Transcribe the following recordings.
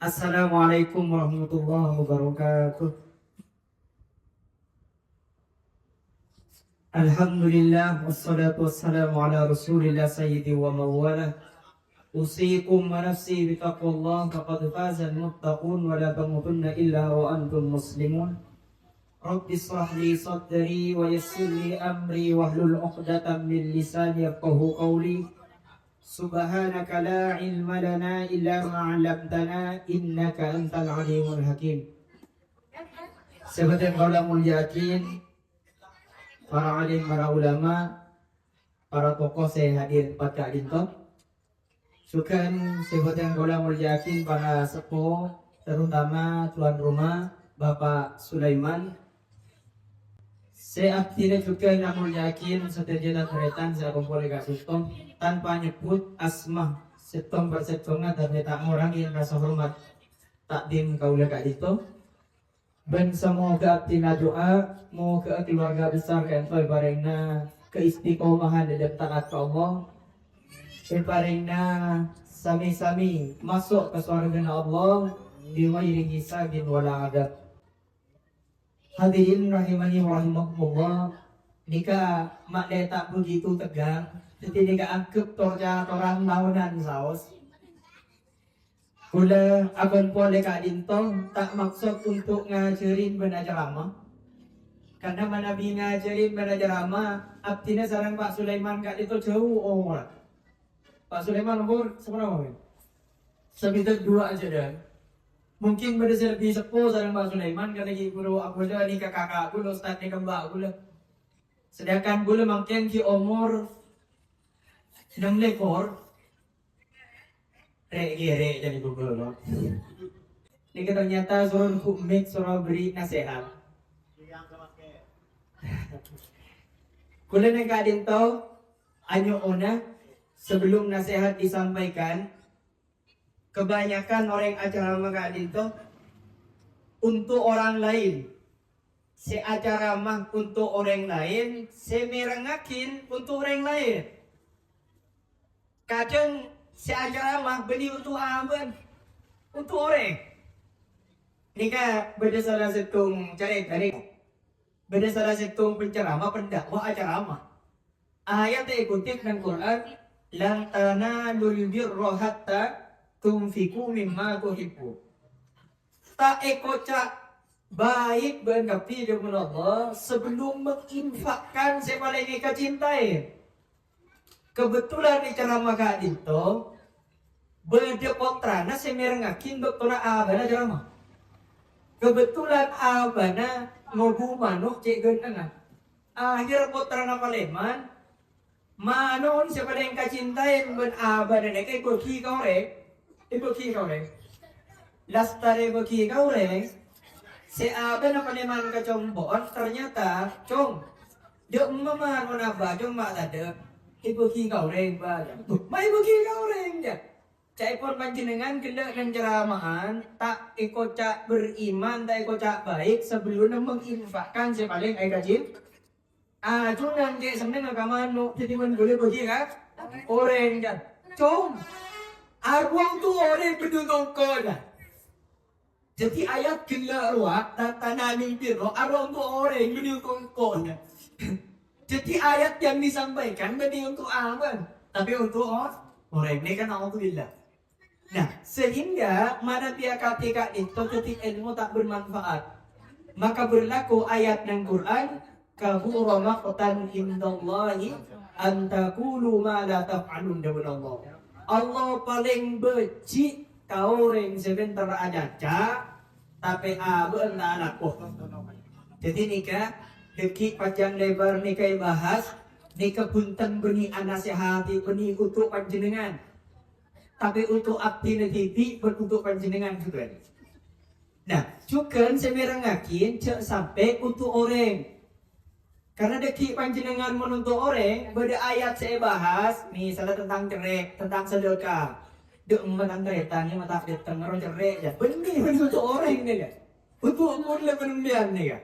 Assalamualaikum warahmatullahi wabarakatuh. Alhamdulillah wassalatu wassalamu ala Rasulillah sayyidi wa mawwala. Usikum wa nafsi bitaqwallah faqad faza al-muttaqun wa la tamutunna illa wa antum muslimun. Rabbi ishrah li sadri wa yassir li amri wahlul 'uqdatam min lisani yafqahu qawli. Subhanaka la ilma lana illa ma 'allamtana innaka antal alimul hakim. Sebagai ulamul yakin, para alim, para ulama, para tokoh saya hadir pada dinto. Sukan sebagai ulamul yakin, para sepuh, terutama tuan rumah Bapak Sulaiman. Saya akhirnya juga namul yakin setelah keretan saya kumpul kasih tom tanpa nyebut asma setom bersetongnya dan tak orang yang rasa hormat takdim kaulah kak itu. Ben semoga tina doa mau ke keluarga besar kan toy barengna keistiqomahan dan taat ke Allah. Barengna sami-sami masuk ke surga Allah di ghairi hisabin wala adab. Hadirin rahimani wa rahimakumullah. Nika mak tak begitu tegang. Jadi nika angkep torja orang naunan saus. Kula akan boleh kak dintong tak maksud untuk ngajarin benajarama. Karena manabi ngajarin benajarama, abdinya sarang Pak Sulaiman kak itu jauh umur. Pak Sulaiman umur seberapa? Sekitar 2 aja dah. Mungkin pada saya lebih sepuh sarang Pak Sulaiman karena guru aku dah ni kakak aku, ustaz ni kembak aku lah. Sedangkan gula makin di umur 6 lekor. Rek jadi Google loh. Ini ternyata suruh humik suruh beri nasihat. Gula nengka dinto anyo ona sebelum nasihat disampaikan. Kebanyakan orang acara maka dinto untuk orang lain. Si acara mah untuk orang lain, si merengakin untuk orang lain. Kadang si acara mah beli untuk aman, untuk orang. Ini kan berdasarkan setung cari. Berdasarkan setung penceramah pendakwah acara mah. Ayat yang dikutip dengan Quran, lan tanalul birra hatta tunfiku mimma tuhibbu. Tak ekocak baik berenggapi dengan Allah sebelum menginfakkan siapa lagi kau cintai. Kebetulan di ceramah kak itu berdepotrana semerengakin doktora abana ceramah. Kebetulan abana ngobu manuk cek genengan. Akhir potrana paleman manon siapa yang kau cintai ben abana nekai koki kau rek. Ibuki kau rek. Lastare ibuki kau rek. Si abe na paliman ka combon, ternyata cong dia memang apa cong mak ada ibu kau reng ba, mai ibu kau reng dia. Cai pun panjenengan kena dan ceramahan tak ikut cak beriman, tak ikut cak baik sebelum menginfakkan si paling ai kajin. Cuman cek sebenarnya kamano jadi man boleh bagi kan orang dia. Cong arwang tu orang berduduk kau dah. Jadi ayat gila ruak tanah mimpi roh arwah untuk orang ini untuk kon. Jadi ayat yang disampaikan bukan untuk aman, tapi untuk orang ini kan alhamdulillah. Nah sehingga mana dia ketika itu ketika ilmu tak bermanfaat, maka berlaku ayat dan Quran kabura maqtan indallahi an taqulu ma la taf'alun Allah. Allah paling benci kau orang sebentar aja tapi benar anakku. Jadi nikah deki panjang lebar nikah bahas nikah punten beni anasihati beni untuk panjenengan. Tapi untuk abdi nanti untuk panjenengan juga. Nah, juga semerengakin cek sampai untuk orang. Karena deki panjenengan menuntut orang, beda ayat saya bahas, misalnya tentang cerai, tentang sedekah. Dek menang keretanya mata datang orang cerai ya. Benih untuk orang ini ya. Untuk umur lebih penundian nih ya.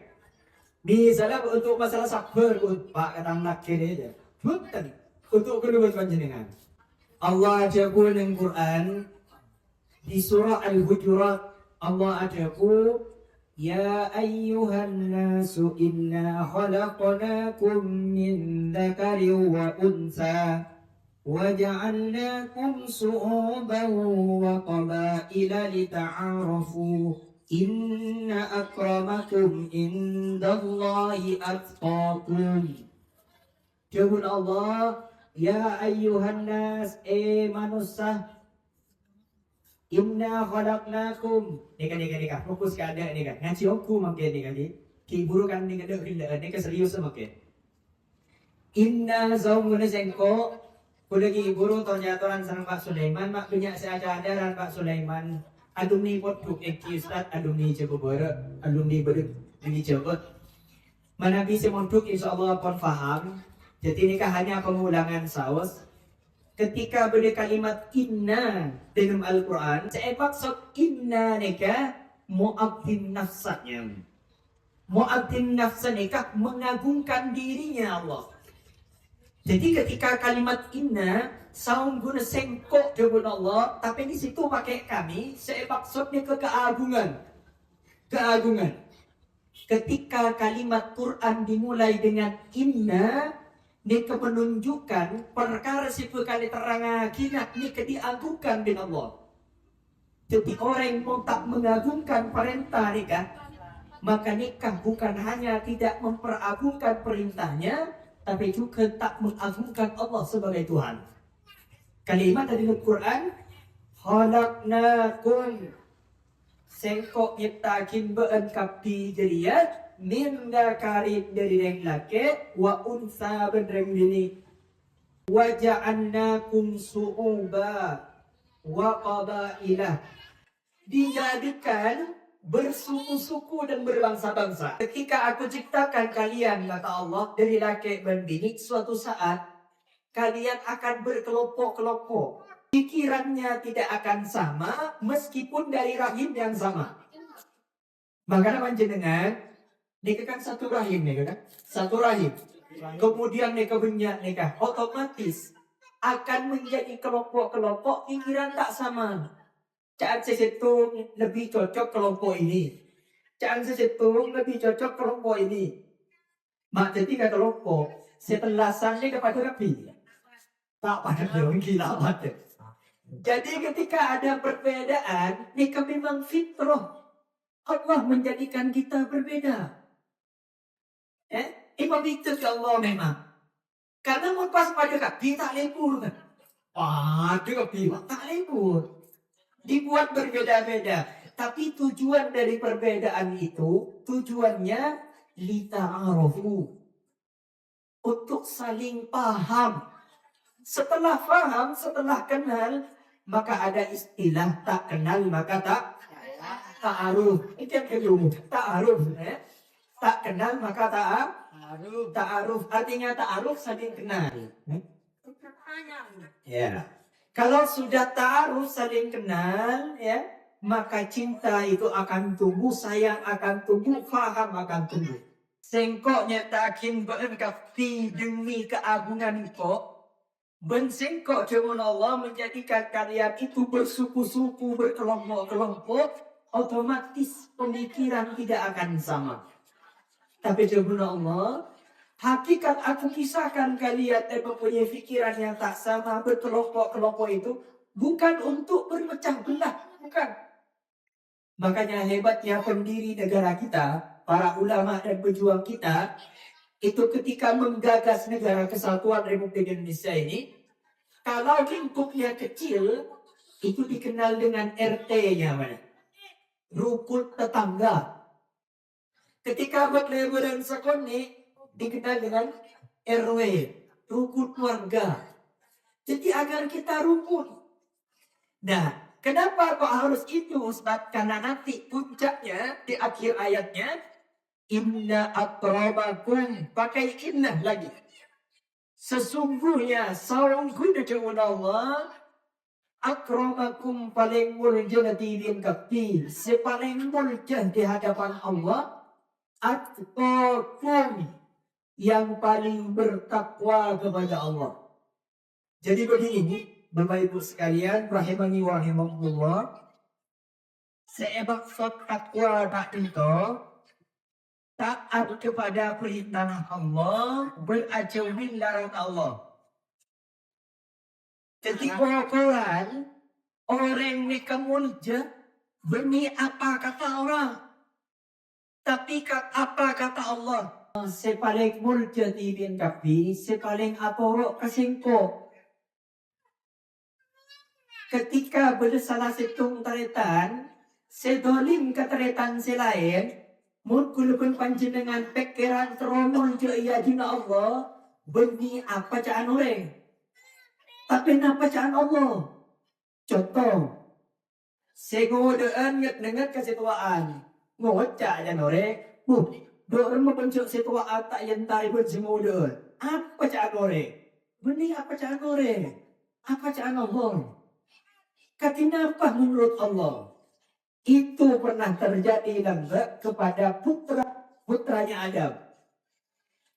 Misalnya untuk masalah sabar, Pak kadang nak kiri aja. Bukan untuk kedua panjenengan. Allah jago dengan Quran Di surah Al-Hujurat Allah adaku Ya ayyuhan nasu inna khalaqnakum min dzakarin wa unsa wa ja'alnakum syu'uban wa qabaila lita'arafu inna akramakum indallahi atqakum. Jawab Allah Ya ayyuhan nas manusia Inna khalaqnakum nika fokus ke ada nika ngaji aku makin nika di kiburukan nika dak rinda nika serius makin Inna zaumuna sengko kuda kiburu tonyatoran sang Pak Sulaiman mak banyak seadaran Pak Sulaiman alumni potuk eki ustad alumni Jabobara alumni beduk ini jabot mana bisa montuk insyaallah pun faham jadi nika hanya pengulangan saus ketika beri kalimat inna dalam Al-Quran, saya maksud inna nikah mu'adzim nafsanya. Mu'adzim nafsa nikah mengagungkan dirinya Allah. Jadi ketika kalimat inna, saung guna sengkok dengan Allah, tapi di situ pakai kami, saya maksudnya keagungan. Keagungan. Ketika kalimat Quran dimulai dengan inna, nika menunjukkan perkara siapa kali terang akinat nika diagungkan dengan Allah. Jadi orang yang tak mengagungkan perintah nika, maka nikah bukan hanya tidak memperagungkan perintahnya, tapi juga tak mengagungkan Allah sebagai Tuhan. Kalimat dari Al-Quran, khalaqnakum sengkok nyiptakin beun kapi jadiat min dakarin dari yang laki wa unsa benreng bini wa ja'annakum su'uba wa qabailah dijadikan bersuku-suku dan berbangsa-bangsa. Ketika aku ciptakan kalian kata Allah dari laki dan bini, suatu saat kalian akan berkelompok-kelompok. Pikirannya tidak akan sama meskipun dari rahim yang sama. Makanya panjenengan nikah kan satu rahim nih kan? Satu rahim. Kemudian nikah banyak nikah otomatis akan menjadi kelompok-kelompok pikiran tak sama. Jangan sesetung lebih cocok kelompok ini. Jangan sesetung lebih cocok kelompok ini. Mak jadi kata kelompok setelah sannya kepada Rabbi. Tak pada orang gila pada. Jadi ketika ada perbedaan, nikah memang fitrah. Allah menjadikan kita berbeda. Imam itu ke Allah memang. Karena mau pas pada Rabbi tak lebur kan. Waduh Rabbi tak lebur. Dibuat berbeda-beda. Tapi tujuan dari perbedaan itu, tujuannya lita'arufu. Untuk saling paham. Setelah paham, setelah kenal, maka ada istilah tak kenal, maka ta'aruf. Itu yang kedua, ta'aruf. Tak kenal, maka ta'aruf. Artinya ta'aruf saling kenal. Ya. Kalau sudah ta'aruf saling kenal, ya, maka cinta itu akan tumbuh, sayang akan tumbuh, faham akan tumbuh. Sengkoknya takin berkafti demi keagungan kok. Bensengkok dengan Allah menjadikan kalian itu bersuku-suku, berkelompok-kelompok, otomatis pemikiran tidak akan sama. Tapi dengan Allah, hakikat aku kisahkan kalian dan mempunyai pikiran yang tak sama berkelompok-kelompok itu bukan untuk bermecah belah, bukan. Makanya hebatnya pendiri negara kita, para ulama dan pejuang kita, itu ketika menggagas negara kesatuan Republik Indonesia ini, kalau lingkupnya kecil, itu dikenal dengan RT-nya, mana? Rukun tetangga. Ketika berlebaran sekoni, dikenal dengan RW, rukun keluarga. Jadi agar kita rukun. Nah, kenapa kok harus itu Ustaz? Karena nanti puncaknya di akhir ayatnya, inna akramakum, pakai inna lagi. Sesungguhnya seorang dengan Allah, akramakum paling mulia di lingkapi, sepaling mulia di hadapan Allah, atqakum yang paling bertakwa kepada Allah. Jadi begini, Bapak Ibu sekalian, rahimani wa rahimakumullah, Seemaksud takwa tak itu taat kepada perintah Allah, berajauhin larangan Allah. Ketika Quran orang ni kemulja beni apa kata orang, tapi apa kata Allah. Sepaling mulja tibin kapi, sepaling atorok kasingko. Ketika bersalah situng taretan, sedolim keteretan selain, mun kulupun panjenengan pikiran teromol je iya dina Allah, beni apa caan orang. Tapi napa caan Allah? Contoh, segodaan nget kesituaan, ngocak dan orang, doon mapansyo situaan tak yantay pun segodaan. Apa caan orang? Beni apa caan orang? Apa caan Allah? Kenapa menurut Allah? Itu pernah terjadi langgar kepada putranya Adam.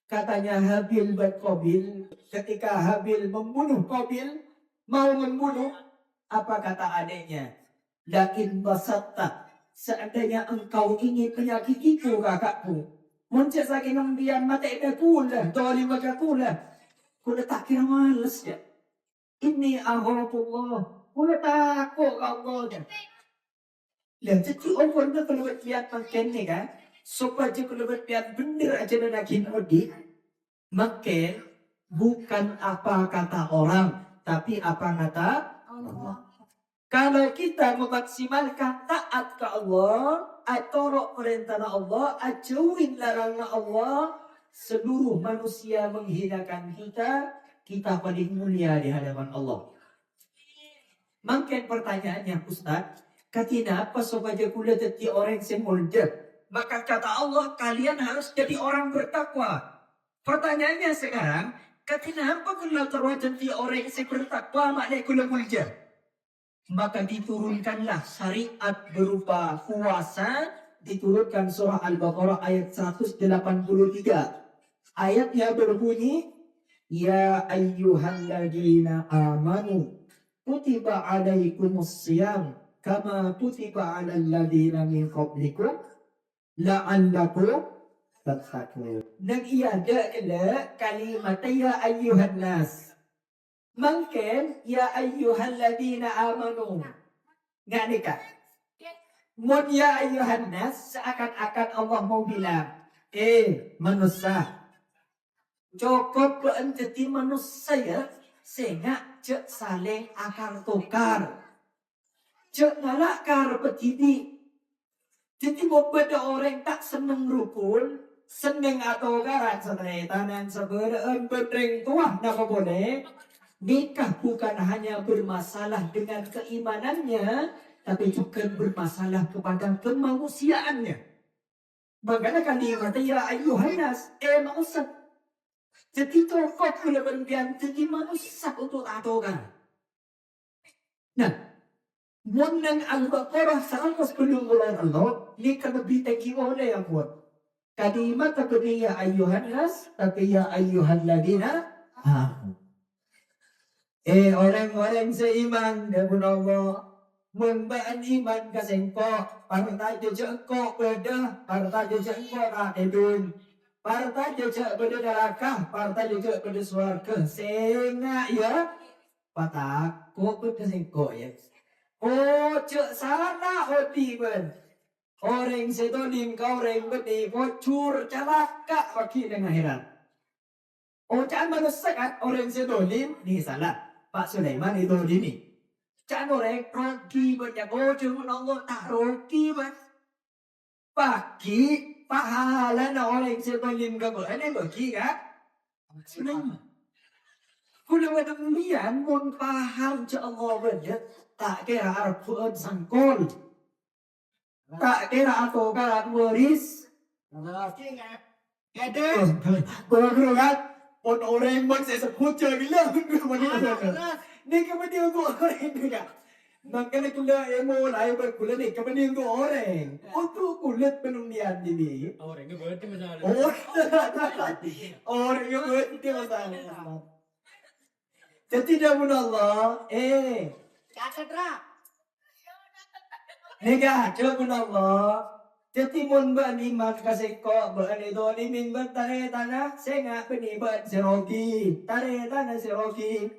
Katanya Habil dan Qabil, ketika Habil membunuh Qabil, mau membunuh, apa kata adiknya? Lakin basatta, seandainya engkau ingin menyakitiku kakakku, muncul saking nembian mata ida kulah, dolim maka kulah, kulah tak kira males ya. Ini ahwatullah, kulah takut Allah ya. Lah jadi orang tu kalau lihat makin ni kan, supaya kalau lihat bener aja dan lagi mudik, makin bukan apa kata orang, tapi apa kata Allah. Kalau kita memaksimalkan taat ke Allah, atorok perintah Allah, ajauhin larangan Allah, seluruh manusia menghinakan kita paling mulia di hadapan Allah. Makin pertanyaannya Ustaz, kenapa supaya kula jadi orang semulja? Maka kata Allah, kalian harus jadi orang bertakwa. Pertanyaannya sekarang, kenapa kula terus jadi orang yang bertakwa maknanya kula mulja? Maka diturunkanlah syariat berupa puasa, diturunkan surah Al-Baqarah ayat 183. Ayatnya berbunyi, Ya ayyuhalladzina amanu kutiba alaikumus siyam kama kutiba alal ladzina min qablikum la'allakum tattaqun. Dan ia ada kalimat ya ayyuhan nas. Mungkin ya ayyuhalladzina amanu. Enggak nikah. Mun ya ayyuhan nas seakan-akan Allah mau bilang, manusia, cukup jadi manusia sehingga cek saling akar tukar, cek ngalakar begini. Jadi beberapa orang tak seneng rukun, seneng atau karan seretan dan seberaan bedreng tuah nak boleh. Nikah bukan hanya bermasalah dengan keimanannya, tapi juga bermasalah kepada kemanusiaannya. Bagaimana kalimat ya ayyuhan nas, manusia. Jadi tokoh boleh berganti jadi manusia untuk atokan. Nah, menang Al-Baqarah 110 Allah, ini kan lebih tinggi oleh yang buat. Kalimat tapi ya ayyuhan nas, tapi ya ayyuhan ladina. Orang-orang seiman dengan Allah, membaan iman kasengko, partai jejengko beda, partai jejengko radedun. Partai jejak pada neraka, partai jejak pada surga. Sehingga ya, patak, kok kesengko ya. Oh, cek sana otiban. Orang sedolim kau orang beti, bocor celaka bagi dengan heran. Oh, jangan manusia kan orang sedolim ni salah. Pak Sulaiman itu ini. Jangan orang rogi banyak. Oh, cuma Allah tak rogi mas. Pagi pahala na orang sedolim kau ini bagi kan? Sulaiman. Kuda ada kemudian mun paham je Allah banyak. Tak kira arpun sangkol. Tak kira atau kan waris. Ada. Baru kan? On orang man saya sebut je bila ni kemudian untuk orang juga. Makanya kula emo lain berkula ni kemudian untuk orang. Untuk kulit penundian ini. Orang yang berarti masalah. Orang yang berarti masalah. Jadi dah Allah. Kata Nega, coba Allah. Jetimun bani mat kaseko bani doni min bertare tanah senga bani ber serogi tare tanah serogi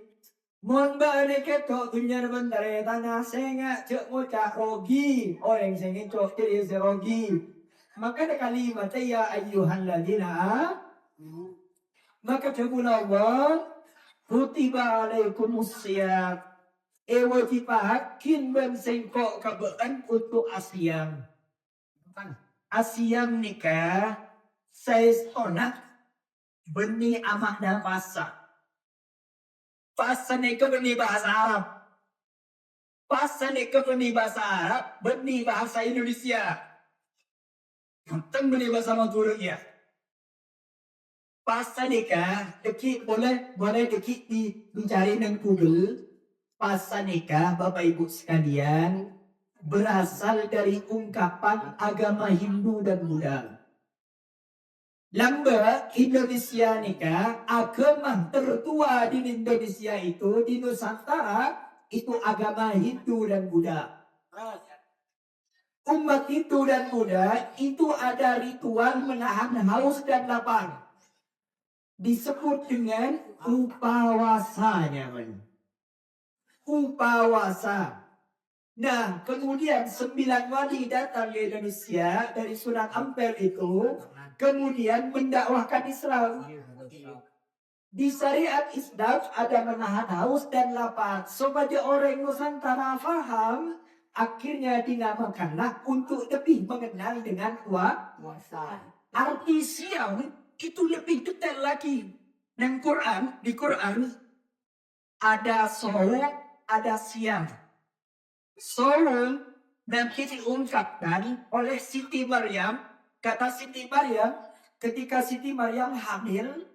mon bani keto dunia bentare tanah senga cek mucak rogi orang sengin cok jadi serogi maka ada kalimat ya ayyuhan ladina maka coba Allah kutiba alaikumus siyam wajibahkin ben sengkok kabaan untuk asyam asyam nikah saya onak benih amak dan pasa nikah benih bahasa Arab pasa nikah benih bahasa Arab benih bahasa Indonesia tentang benih bahasa Madura pasa nikah dekik boleh dekik dicari dengan Google pasa nikah Bapak Ibu sekalian berasal dari ungkapan agama Hindu dan Buddha. Lamba Indonesia nikah agama tertua di Indonesia itu di Nusantara itu agama Hindu dan Buddha. Umat Hindu dan Buddha itu ada ritual menahan haus dan lapar. Disebut dengan upawasanya. Upawasa. Nah, kemudian 9 wali datang ke Indonesia dari Sunan Ampel itu, kemudian mendakwahkan Islam. Di syariat Islam ada menahan haus dan lapar. Supaya orang Nusantara faham, akhirnya dinamakanlah untuk lebih mengenal dengan puasa. Arti siang itu lebih detail lagi. Dan di Quran ada sore, ada siang. Sore nanti diungkapkan oleh Siti Maryam. Kata Siti Maryam, ketika Siti Maryam hamil,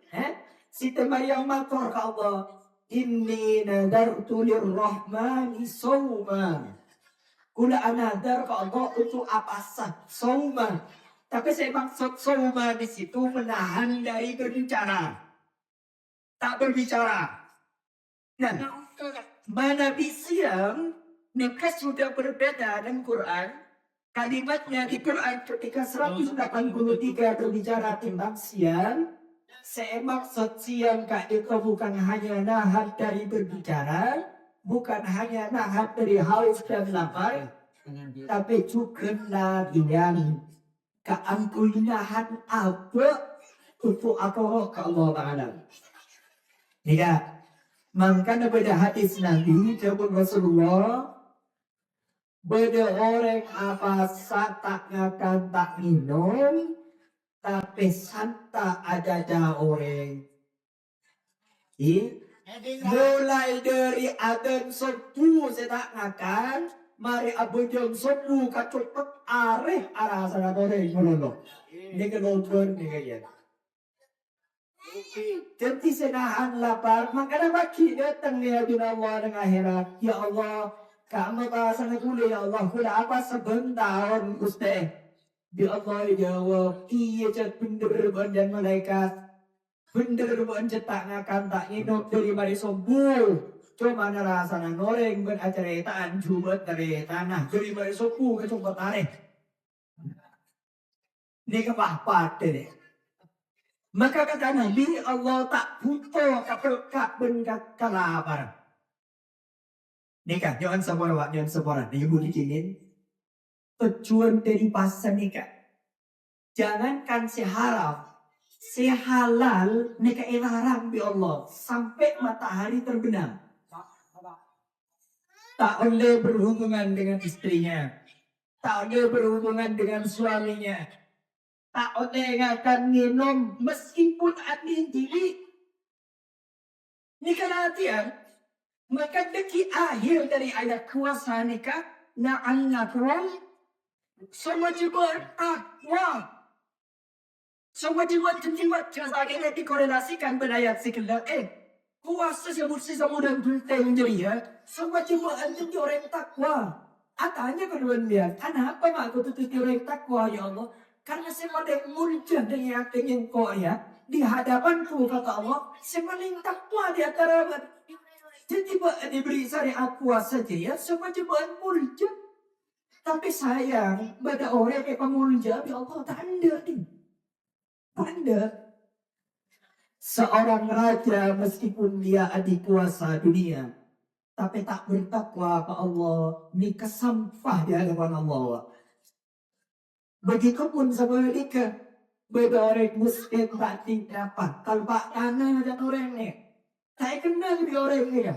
Siti Maryam matur ke Allah, inni nadartu lirrahmani sawma. Kula anadar ke Allah untuk apa sah? Sawma. Tapi saya maksud sawma di situ menahan dari berbicara. Tak berbicara. Nah, mana siang nikah sudah berbeda dengan Quran. Kalimatnya di Quran ketika 183 berbicara tentang siang. Saya maksud siang itu bukan hanya nahan dari berbicara, bukan hanya nahan dari haus dan lapar, tapi juga nahan keangkuhan apa untuk apa ke Allah Ta'ala. Ya, makanya pada hadis Nabi jawab Rasulullah, beda orang apa tak ngakan tak minum, tapi santa ada orang. Mulai dari adan subuh saya tak ngakan, mari abu jam subuh kacupet arah sana orang menolong. Ini kenonton ni kaya. Jadi senahan lapar, makanya bagi datang ni Allah dengan akhirat. Ya Allah, kamu bahasa kuliah ya Allah, kuliah apa sebentar Gusti. Ya Allah jawab, iya cat bener dan malaikat. Bener cetak ngakan tak inok dari mari subuh. Cuma rasanya noreng beracaritaan jubat dari tanah. Dari mari subuh ke coba tarik. Ini kepapat deh. Maka kata Nabi Allah tak butuh kapelkak benkat kalabar. Nikah jangan sabara jangan sabara. Dia boleh dikinin. Tujuan dari pasan nikah. Jangankan seharam, sehalal nikah larang bi Allah sampai matahari terbenam. Tak boleh berhubungan dengan istrinya, tak boleh berhubungan dengan suaminya, tak boleh ngakan minum meskipun adil diri. Nikah latihan, maka deki akhir dari ayat kuasa nikah na'annakum semua juga takwa. Semua jiwa akhirnya dikorelasikan pada ayat sekitar puasa sebut dan benteng jadi semua jiwa jadi orang takwa. Atanya keduaan dia, kenapa aku tutup orang takwa ya Allah? Karena semua muncul dengan yakin kau ya di hadapanku kata Allah, semua takwa di antara jadi diberi syariat puasa saja ya, semua jiwa muncul. Tapi sayang, pada orang kayak pemulja, ya Allah, tanda nih. Tanda. Seorang raja meskipun dia adik kuasa dunia, tapi tak bertakwa ke Allah, ini kesampah di hadapan Allah. Begitupun sebaliknya, beda orang miskin tak dapat, tanpa tanah dan orang ini. Saya kenal di orang ini,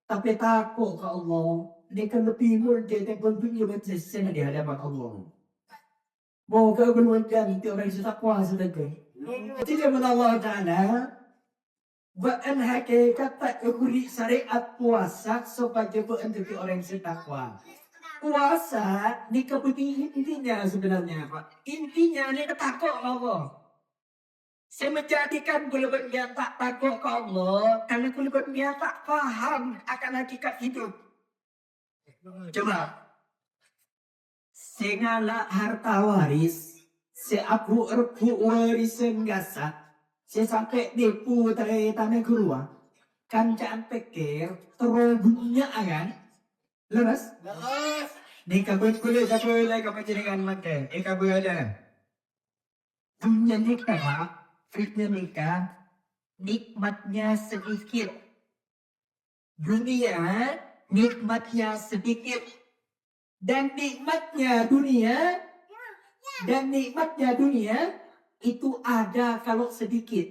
tapi takut ke Allah. Dia kan lebih mulia dan pentingnya berjasa di hadapan Allah. Moga bermuliaan di orang yang takwa sedekah. Tidak Allah Ta'ala, bukan hakikat tak keburi syariat puasa supaya bukan jadi orang yang takwa. Puasa di kepentingan intinya sebenarnya Pak. Intinya ini ketakut Allah. Saya menjadikan golongan dia tak takut ke Allah karena golongan dia tak paham akan hakikat hidup. Coba. Segala harta waris, seabu erbu warisan gasa, sampai depu dari tanah keluar, kancaan pikir terobungnya kan? Lepas? Di kabut kulit aku lagi kepentingan makan, kabut ada. Dunia nikah, fitnya nikah, nikmatnya sedikit. Dunia nikmatnya sedikit. Dan nikmatnya dunia itu ada kalau sedikit.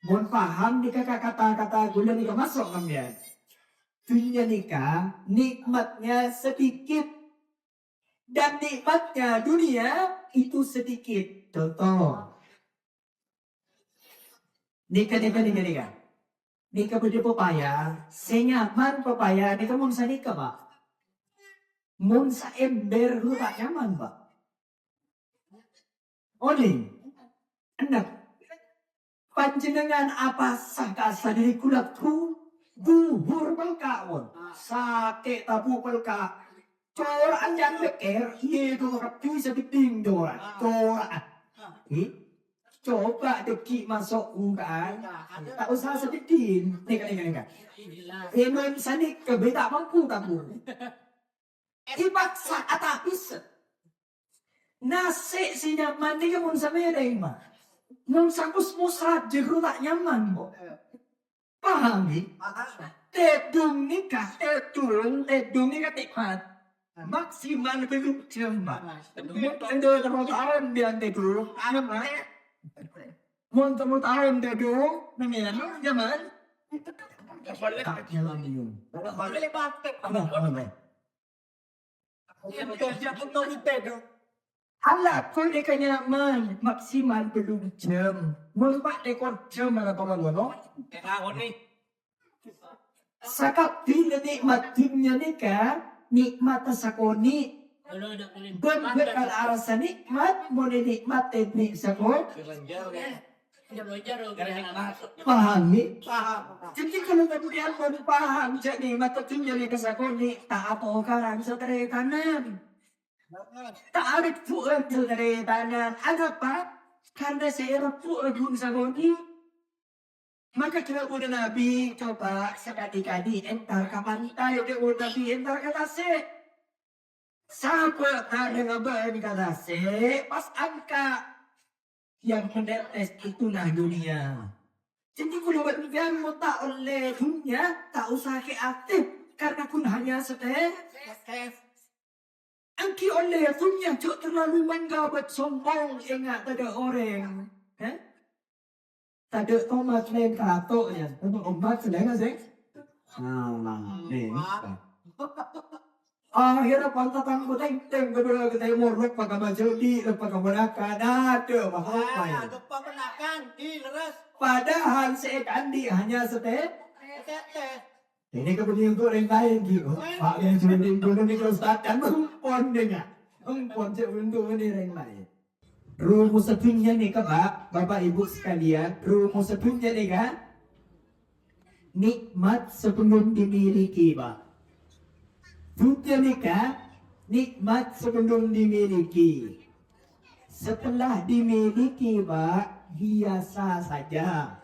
Mohon paham nih kata-kata gula nih masuk kan ya. Dunia nikah nikmatnya sedikit dan nikmatnya dunia itu sedikit. Contoh. Nikah. Nikah berdua pepaya, senyaman pepaya, nikah mau nikah Pak. Mun sa ember lu tak nyaman Pak. Oli, enak. Panjenengan apa sakasa dari kulatku? Buhur pelkawon. Sakit tabu pelka. Coraan yang beker, itu bisa diping doang. Coraan. Coba deki masuk bukan. Tak usah sedih. Nikah. Emang sanik kebeda mampu kamu. Ipaksa atapis. Nasi si nyaman ni kamun sa mereng ma. Nung sangkus musrat jero tak nyaman mo. Paham ni? Tedung nikah, tedung nikah tikmat. Maksimal belum jembat. Ando termotaran biang tedung. Ano ba? Mon termotaran tedung. Nangyayano nyaman. Tak nyaman yun. Balik bakit. Ano? Alat kau dia nyaman maksimal belum jam. Mulpak dekor jam mana paman no? Sakap bila nikmat dunia nikah nikmat sakoni. Berbekal alasan nikmat boleh nikmat teknik sakon. Pahami? Jadi kalau kemudian baru paham jadi mata tunjali kesakoni tak apa orang saudara kanan. Tak ada puan saudara kanan. Ada apa? Karena saya puan pun sakoni. Maka kita udah Nabi coba sekali-kali entar ke pantai udah Nabi entar ke tasik. Sahabat tak dengan bahan ke tasik pas angka. Yang mendetes itulah dunia. Jadi kalau berbicara tak oleh dunia, tak usah kreatif karena pun hanya setes. Angki oleh dunia cok terlalu menggabat sombong ingat ada orang. Tak ada tomat lain kato ya. Untuk obat sedang sih. Akhirnya pantatan ko teng-teng kedua kita morok pagkamajodi at pagkamanakan ada mahal ya. Padahal si Andi hanya setep. Ini kemudian goreng lain gitu. Pak yang sudah goreng ini kerusakan umpon dengan umpon untuk ini yang lain. Rumus sedunia nih Pak, Bapak Ibu sekalian, rumus sedunia nih kan? Nikmat sebelum dimiliki Pak. Dunia nikah, nikmat sebelum dimiliki. Setelah dimiliki, Pak, biasa saja.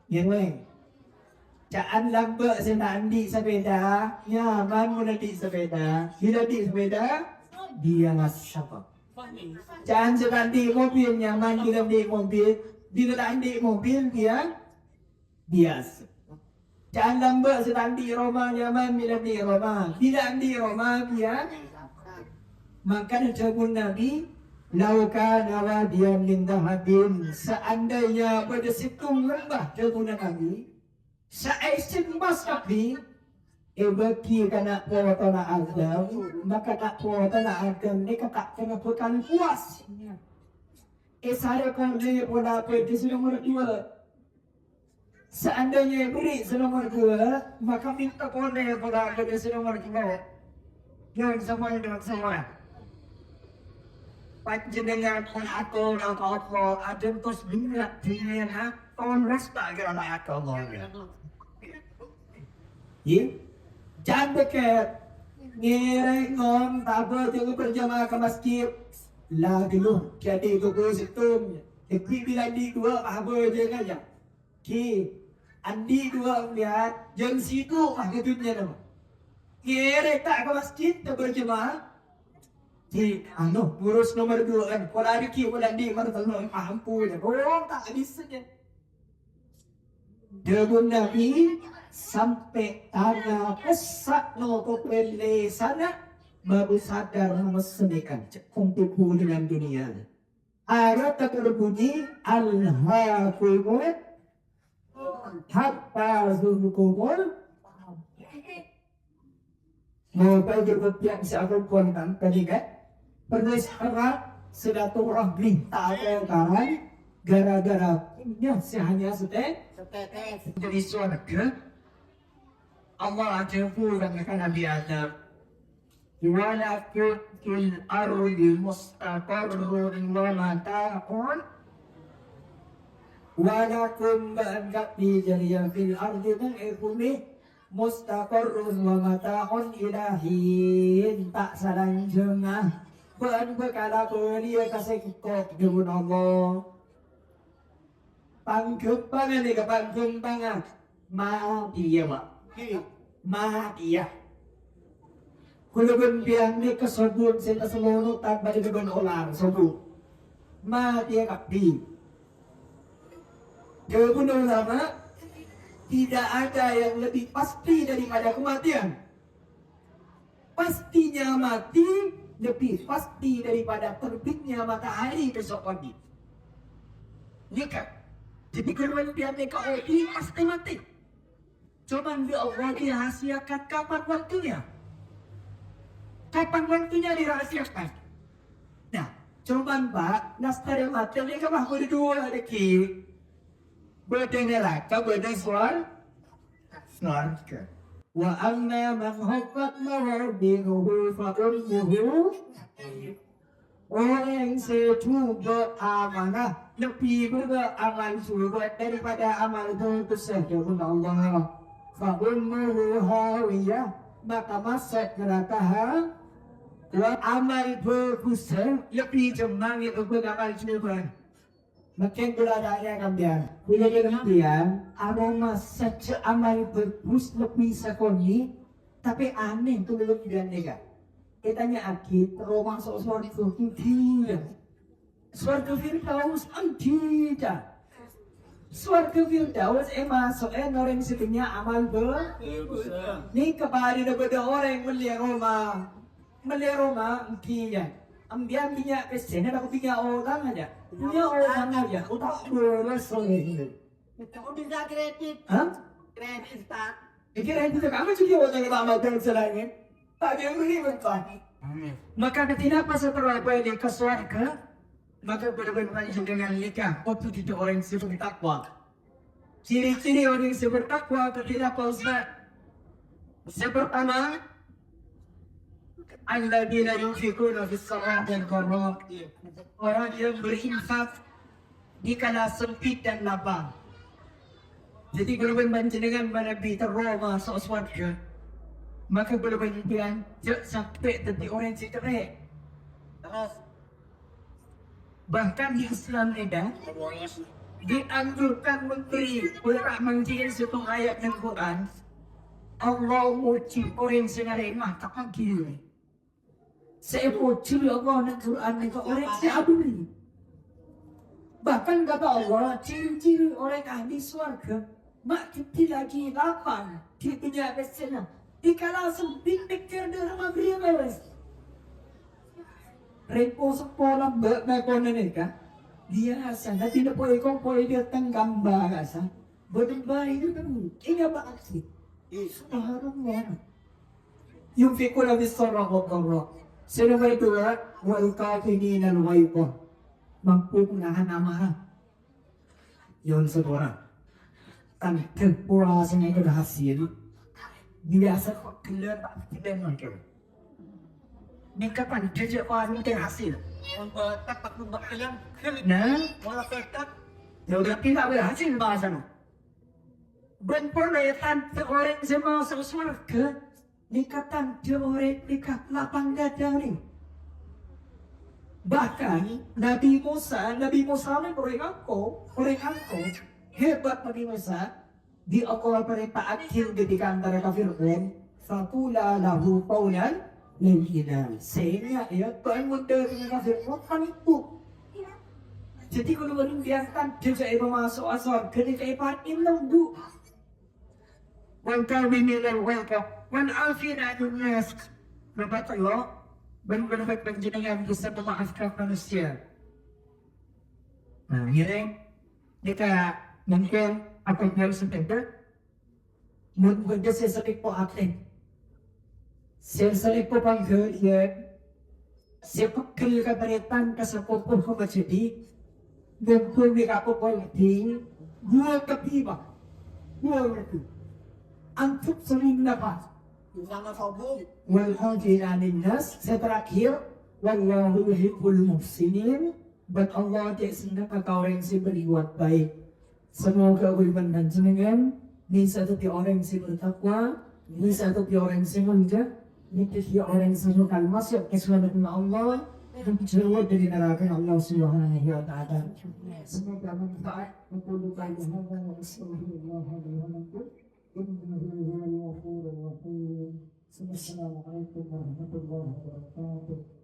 Yang lain, Caan lambat saya nak andik sepeda, nyaman pun andik sepeda. Bila andik sepeda, dia siapa? Caan saya andik mobil nyaman, bila andik mobil. Bila tak andik mobil, dia biasa. Caan lambat saya andik rumah nyaman, bila andik rumah. Bila andik rumah, dia maka ucapan Nabi, laukan awadian min dahabin, seandainya pada situng lembah ucapan Nabi, Saisin mas kapi, bagi kana puwata na agam, maka nak puwata na agam ni kakak kena bukan puas. Sare kong ni puna pwede sa nomor 2. Seandainya beri sa nomor 2, maka minta po na puna pwede sa nomor 2. Yan sama dengan sama. Panjenengan pun ako ng kaupo, adem tos bingat din ha, kongres tak kira na ako mo. Jangan dekat ngereng ngom tabel tengok berjamaah ke masjid lah dulu jadi toko situ tapi bila andi dua apa je aja ki andi dua lihat jeng situ maksudnya nama ngereng tak ke masjid tak berjamaah ki urus nomor 2 kan kalau ada ki kalau andi mana tahu mampu je tak bisa je Debun Nabi sampai tanah pesak no kopele sana baru sadar memesenikan untuk dengan dunia. Ayat terbunyi al-hakumul hatta zulkumul mau bagi berpiak siapapun kontan tadi kan penulis harap silaturahmi tak ada karan gara-gara ini hanya setek jadi surga Allah ajarkan Nabi Adam wala fil ardi mustaqarrun wa mata'un wala kum ba'dak di jariya fil ardi bumi mustaqarrun wa mata'un ilahin tak selanjutnya berkala belia kasih kok dengan Allah panggembangan ni panggembangan dia mak dia kalau biang ni kesebut sila seluruh tak balik dengan orang sebut dia kapi kemudian sama tidak ada yang lebih pasti daripada kematian pastinya mati lebih pasti daripada terbitnya matahari besok pagi nikah. Jadi kalau dia mereka pasti mati. Cuman dia Allah dirahasiakan kapan waktunya. Kapan waktunya dirahasiakan. Nah, cuman Pak, nastar yang mati mereka mah berdua lagi. Berdua neraka, berdua surga. Wa amma man haqqat mawabinuhu fa'ummuhu orang yang setuju beramanah lebih beramal surga daripada amal itu saja pun Allah. Fa'ummuhu hawiyah maka masak neraka wa amal berkusah lebih jemang itu beramal surga. Makin beradanya kemudian bila kemudian aroma saja amal berkus lebih sekoni tapi aneh tu lebih aneh. Katanya akid rumah seorang itu tidak. Surga Firdaus tidak. Surga Firdaus masuk orang sebenarnya amal ni kepada daripada orang yang melihat rumah tidak. Ambil minyak pesen ada punya orang aja. Punya orang aja. Utak berasal ini. Kamu bisa kredit. Kredit tak. Kredit kamu juga orang yang amal dan selain. Tak ada yang ribet Pak. Maka ketika setelah balik ke surga, maka benar-benar dengan nikah. Waktu itu orang yang bertakwa. Ciri-ciri orang yang bertakwa ketika Ustaz. Pertama, alladzina yunfiquna fis sarra'i wal dharra. Orang yang berinfak di kala sempit dan lapang. Jadi kalau dengan Nabi terroma masuk surga. Maka boleh berhentian sampai tadi orang cerai. Terus bahkan di Islam ini dah dianjurkan menteri menjadi satu ayat ng Quran. Allah uji orang sengaja mata kaki. Saya uji Allah ng Quran ng orang siapa ni? Bahkan kata Allah, ciri-ciri orang ahli surga, mak kita lagi lapar di dunia sana. Dikala sempit pikir di rumah beres. Repo sekolah berkonon ni kan? Dia sana tidak boleh kau boleh dia tenggang bahasa. Berdebari itu kan ingat banget sih. Subhanallah. Yung fikula bisarah Allah. Sino ba ito wal kafinin al waiqah. Magpupunahan amaran. Yun sa Quran. Tempura sa mga hasil. Biasa kok keluar tak kita mungkin. Mereka kan jejak orang itu hasil. Tak buat kalian. Nah, malah tetap. Sudah tidak berhasil bahasa no. Berpenayatan seorang semua surga. Dikatan orang dekat lapang dada ni. Bahkan Nabi Musa ni orang angko hebat Nabi Musa di awal perintah akhir ketika antara kafir Fakula lahu qawlan layyinan. Sehingga ia bangun dari kafir panipu. Jadi kalau membiarkan jejak itu masuk asal ketika ibatin lembu. Wan kami nilai welcome. Wan alfina dunyas. Bapak Allah benar-benar penjenengan bisa memaafkan manusia. Nah, ini kita mungkin apa yang harus kita mungkin sesuatu po atin. Sesuatu po pangkalian. Sepak kelihatan kasapot po jadi dan kung di dua ketiba. Antuk sering dapat. Sama sobo. Walhamdulillahi nas terakhir wallahu yuhibbul muhsinin dan Allah tidak senang orang yang berbuat baik. Semoga beriman dan jenengan bisa jadi orang yang bertakwa, bisa jadi orang yang menjaga, bisa jadi orang yang masuk ke surga Allah dan jauh dari neraka Allah Subhanahu wa taala. Semoga manfaat untuk kita semua. Assalamualaikum warahmatullahi wabarakatuh.